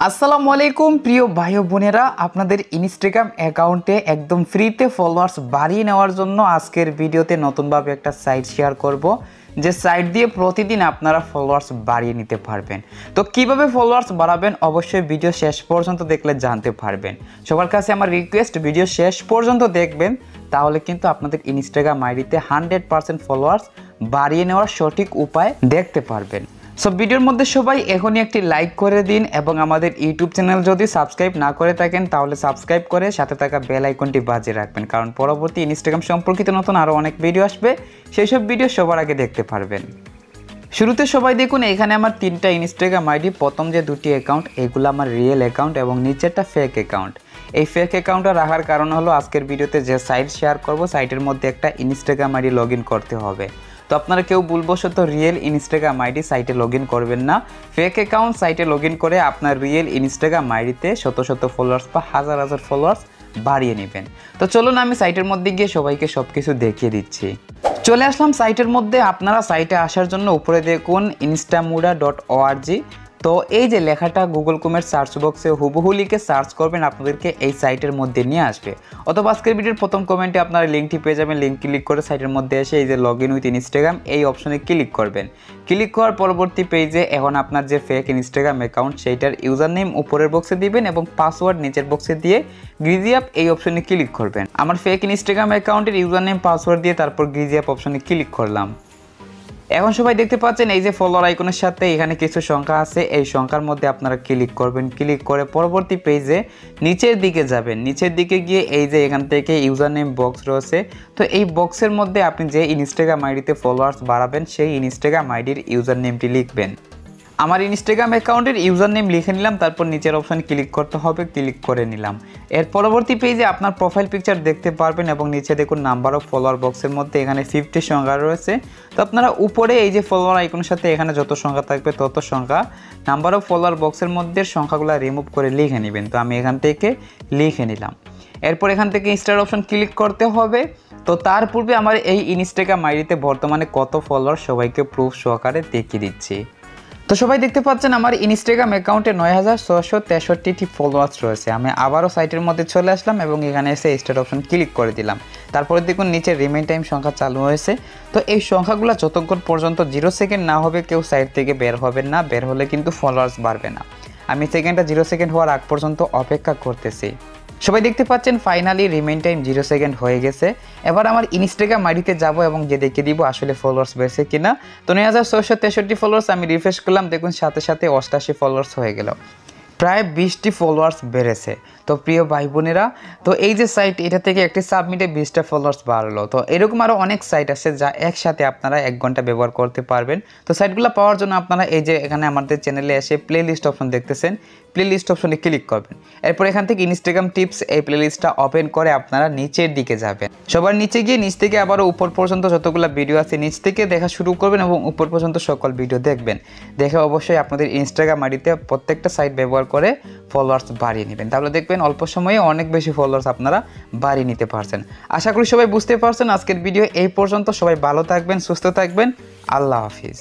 আসসালামু আলাইকুম প্রিয় ভাই ও বোনেরা, আপনাদের ইনস্টাগ্রাম অ্যাকাউন্টে একদম ফ্রিতে ফলোয়ার্স বাড়িয়ে নেওয়ার জন্য আজকের ভিডিওতে নতুনভাবে একটা সাইট শেয়ার করব, যে সাইট দিয়ে প্রতিদিন আপনারা ফলোয়ার্স বাড়িয়ে নিতে পারবেন। তো কিভাবে ফলোয়ার্স বাড়াবেন অবশ্যই ভিডিও শেষ পর্যন্ত দেখলে জানতে পারবেন। সবার কাছে আমার রিকোয়েস্ট, ভিডিও শেষ পর্যন্ত দেখবেন, তাহলে কিন্তু আপনাদের ইনস্টাগ্রাম আইডিতে 100% ফলোয়ার্স বাড়িয়ে নেওয়ার সঠিক উপায় দেখতে পারবেন। সো ভিডিওর মধ্যে সবাই এখনই একটি লাইক করে দিন এবং আমাদের ইউটিউব চ্যানেল যদি সাবস্ক্রাইব না করে থাকেন তাহলে সাবস্ক্রাইব করে সাথে থাকা বেল আইকনটি বাজিয়ে রাখবেন, কারণ পরবর্তী ইনস্টাগ্রাম সম্পর্কিত নতুন আরও অনেক ভিডিও আসবে, সেই সব ভিডিও সবার আগে দেখতে পারবেন। শুরুতে সবাই দেখুন, এখানে আমার 3টা ইনস্টাগ্রাম আইডি। প্রথম যে 2টি অ্যাকাউন্ট এগুলো আমার রিয়েল অ্যাকাউন্ট এবং নিচেরটা ফেক অ্যাকাউন্ট। এই ফেক অ্যাকাউন্টটা রাখার কারণ হলো আজকের ভিডিওতে যে সাইট শেয়ার করব সাইটের মধ্যে একটা ইনস্টাগ্রাম আইডি লগ ইন করতে হবে। তো আপনারা কেউ ভুলবশত রিয়েল ইনস্টাগ্রাম আইডি সাইটে লগ ইন করবেন না। ফেক অ্যাকাউন্ট সাইটে লগ ইন করে আপনার রিয়েল ইনস্টাগ্রাম আইডিতে শত শত ফলোয়ার্স বা হাজার হাজার ফলোয়ার্স বাড়িয়ে নেবেন। তো চলুন আমি সাইটের মধ্যে গিয়ে সবাইকে সব কিছু দেখিয়ে দিচ্ছি। চলে আসলাম সাইটের মধ্যে। আপনারা সাইটে আসার জন্য উপরে দেখুন instamuda.org। তো এই যে লেখাটা গুগল ক্রোমের সার্চ বক্সে হুবহু লিখে সার্চ করবেন, আপনাদেরকে এই সাইটের মধ্যে নিয়ে আসবে। অথবা আজকের ভিডিওর প্রথম কমেন্টে আপনারা লিঙ্কটি পেয়ে যাবেন। লিঙ্ক ক্লিক করে সাইটের মধ্যে এসে এই যে লগ ইন উইথ ইনস্টাগ্রাম এই অপশনে ক্লিক করবেন। ক্লিক করার পরবর্তী পেজে এখন আপনার যে ফেক ইনস্টাগ্রাম অ্যাকাউন্ট সেইটার ইউজার নেম উপরের বক্সে দিবেন এবং পাসওয়ার্ড নিচের বক্সে দিয়ে গ্রিজি অ্যাপ এই অপশনে ক্লিক করবেন। আমার ফেক ইনস্টাগ্রাম অ্যাকাউন্টের ইউজার নেম পাসওয়ার্ড দিয়ে তারপর গ্রিজি অ্যাপ অপশনে ক্লিক করলাম। এখন সবাই দেখতে পাচ্ছেন এই যে ফলোয়ার আইকনের সাথে এখানে কিছু সংখ্যা আছে, এই সংখ্যার মধ্যে আপনারা ক্লিক করবেন। ক্লিক করে পরবর্তী পেজে নিচের দিকে যাবেন। নিচের দিকে গিয়ে এই যে এখান থেকে ইউজার নেম বক্স রয়েছে, তো এই বক্সের মধ্যে আপনি যে ইনস্টাগ্রাম আইডিতে ফলোয়ার্স বাড়াবেন সেই ইনস্টাগ্রাম আইডির ইউজার নেমটি লিখবেন। আমার ইনস্টাগ্রাম অ্যাকাউন্টের ইউজার নেম লিখে নিলাম, তারপর নিচের অপশানে ক্লিক করতে হবে, ক্লিক করে নিলাম। এর পরবর্তী পেজে আপনার প্রোফাইল পিকচার দেখতে পারবেন এবং নিচে দেখুন নাম্বার অফ ফলোয়ার বক্সের মধ্যে এখানে 50 সংখ্যা রয়েছে। তো আপনারা উপরে এই যে ফলোয়ার আইকনের সাথে এখানে যত সংখ্যা থাকবে তত সংখ্যা নাম্বার অফ ফলোয়ার বক্সের মধ্যে সংখ্যাগুলো রিমুভ করে লিখে নেবেন। তো আমি এখান থেকে লিখে নিলাম। এরপর এখান থেকে স্টার অপশন ক্লিক করতে হবে। তো তার পূর্বে আমার এই ইনস্টাগ্রাম আইডিতে বর্তমানে কত ফলোয়ার সবাইকে প্রুফ সহকারে দেখিয়ে দিচ্ছি। তো সবাই দেখতে পাচ্ছেন আমার ইনস্টাগ্রাম অ্যাকাউন্টে 9663টি ফলোয়ার্স রয়েছে। আমি আবারও সাইটের মধ্যে চলে আসলাম এবং এখানে এসে স্টার্ট অপশন ক্লিক করে দিলাম। তারপরে দেখুন নিচে রিমেইন টাইম সংখ্যা চালু হয়েছে। তো এই সংখ্যাগুলো যতক্ষণ পর্যন্ত 0 সেকেন্ড না হবে কেউ সাইট থেকে বের হবেন না, বের হলে কিন্তু ফলোয়ার্স বাড়বে না। আমি সেকেন্ডটা 0 সেকেন্ড হওয়ার আগ পর্যন্ত অপেক্ষা করতেছি। সবাই দেখতে পাচ্ছেন ফাইনালি রিমেইন টাইম 0 সেকেন্ড হয়ে গেছে। এবার আমার ইনস্টাগ্রাম আইডিতে যাব এবং যে দেখে দিব আসলে ফলোয়ার্স বেড়েছে কিনা। তো 9663 ফলোয়ার্স আমি রিফ্রেশ করলাম, দেখুন সাথে সাথে 88 ফলোয়ার্স হয়ে গেল, প্রায় 20টি ফলোয়ার্স বেড়েছে। তো প্রিয় ভাই বোনেরা, তো এই যে সাইট এটা থেকে একটি সাবমিটে 20টা ফলোয়ার্স বাড়লো। তো এরকম আরও অনেক সাইট আছে যা একসাথে আপনারা 1 ঘন্টা ব্যবহার করতে পারবেন। তো সাইটগুলো পাওয়ার জন্য আপনারা এই যে এখানে আমাদের চ্যানেলে এসে প্লে লিস্ট অপশন দেখতেছেন, প্লে লিস্ট অপশনে ক্লিক করবেন। এরপর এখান থেকে ইনস্টাগ্রাম টিপস এই প্লে লিস্টটা ওপেন করে আপনারা নিচের দিকে যাবেন। সবার নিচে গিয়ে নিচ থেকে আবারও উপর পর্যন্ত যতগুলো ভিডিও আছে নিচ থেকে দেখা শুরু করবেন এবং উপর পর্যন্ত সকল ভিডিও দেখবেন। দেখে অবশ্যই আপনাদের ইনস্টাগ্রাম আইডিতে প্রত্যেকটা সাইট ব্যবহার করে ফলোয়ার্স বাড়িয়ে নেবেন, তাহলে দেখবেন অল্প সময়ে অনেক বেশি ফলোয়ার্স আপনারা বাড়িয়ে নিতে পারছেন। আশা করি সবাই বুঝতে পারছেন। আজকের ভিডিও এই পর্যন্ত। সবাই ভালো থাকবেন, সুস্থ থাকবেন। আল্লাহ হাফিজ।